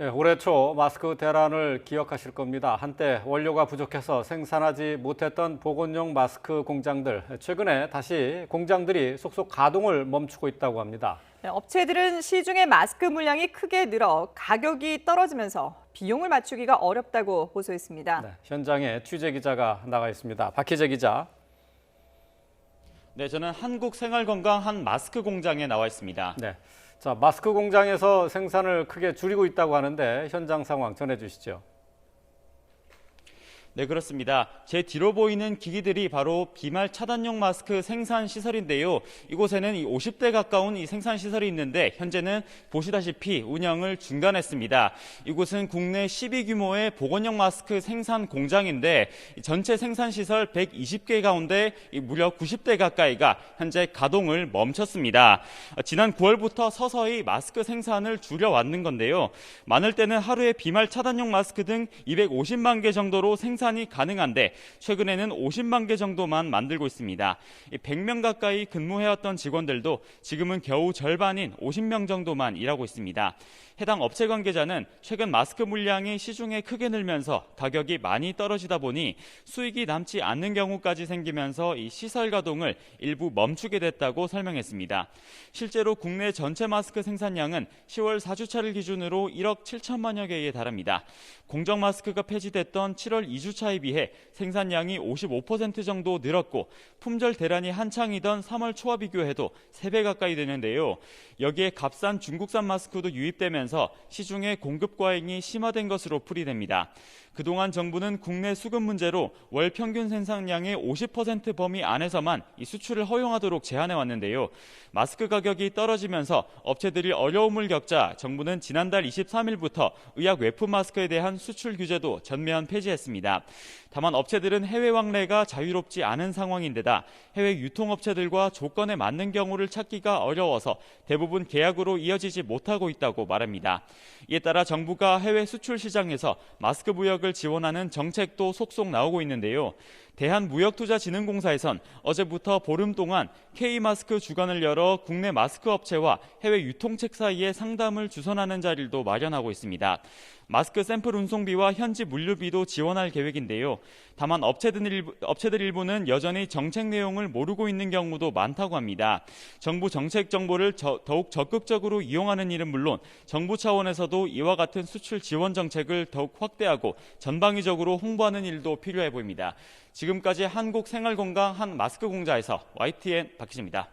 예, 올해 초 마스크 대란을 기억하실 겁니다. 한때 원료가 부족해서 생산하지 못했던 보건용 마스크 공장들, 최근에 다시 공장들이 속속 가동을 멈추고 있다고 합니다. 네, 업체들은 시중의 마스크 물량이 크게 늘어 가격이 떨어지면서 비용을 맞추기가 어렵다고 호소했습니다. 네, 현장에 취재 기자가 나가 있습니다. 박희재 기자. 네, 저는 한국생활건강 한 마스크 공장에 나와 있습니다. 네, 자, 마스크 공장에서 생산을 크게 줄이고 있다고 하는데 현장 상황 전해주시죠. 네, 그렇습니다. 제 뒤로 보이는 기기들이 바로 비말 차단용 마스크 생산 시설인데요. 이곳에는 50대 가까운 이 생산 시설이 있는데 현재는 보시다시피 운영을 중단했습니다. 이곳은 국내 10위 규모의 보건용 마스크 생산 공장인데 전체 생산 시설 120개 가운데 무려 90대 가까이가 현재 가동을 멈췄습니다. 지난 9월부터 서서히 마스크 생산을 줄여왔는 건데요. 많을 때는 하루에 비말 차단용 마스크 등 250만 개 정도로 생산이 가능한데 최근에는 50만 개 정도만 만들고 있습니다. 100명 가까이 근무해왔던 직원들도 지금은 겨우 절반인 50명 정도만 일하고 있습니다. 해당 업체 관계자는 최근 마스크 물량이 시중에 크게 늘면서 가격이 많이 떨어지다 보니 수익이 남지 않는 경우까지 생기면서 이 시설 가동을 일부 멈추게 됐다고 설명했습니다. 실제로 국내 전체 마스크 생산량은 10월 4주차를 기준으로 1억 7천만여 개에 달합니다. 공정 마스크가 폐지됐던 7월 2주차에 비해 생산량이 55% 정도 늘었고 품절 대란이 한창이던 3월 초와 비교해도 3배 가까이 되는데요. 여기에 값싼 중국산 마스크도 유입되면서 시중의 공급 과잉이 심화된 것으로 풀이됩니다. 그동안 정부는 국내 수급 문제로 월 평균 생산량의 50% 범위 안에서만 이 수출을 허용하도록 제한해 왔는데요. 마스크 가격이 떨어지면서 업체들이 어려움을 겪자 정부는 지난달 23일부터 의약 외품 마스크에 대한 수출 규제도 전면 폐지했습니다. 다만 업체들은 해외 왕래가 자유롭지 않은 상황인데다 해외 유통업체들과 조건에 맞는 경우를 찾기가 어려워서 대부분 계약으로 이어지지 못하고 있다고 말합니다. 이에 따라 정부가 해외 수출 시장에서 마스크 무역을 지원하는 정책도 속속 나오고 있는데요. 대한무역투자진흥공사에선 어제부터 보름 동안 K마스크 주간을 열어 국내 마스크 업체와 해외 유통책 사이에 상담을 주선하는 자리도 마련하고 있습니다. 마스크 샘플 운송비와 현지 물류비도 지원할 계획인데요. 다만 업체들 일부는 여전히 정책 내용을 모르고 있는 경우도 많다고 합니다. 정부 정책 정보를 더욱 적극적으로 이용하는 일은 물론 정부 차원에서도 이와 같은 수출 지원 정책을 더욱 확대하고 전방위적으로 홍보하는 일도 필요해 보입니다. 지금까지 한국생활건강 한 마스크 공장에서 YTN 박희재입니다.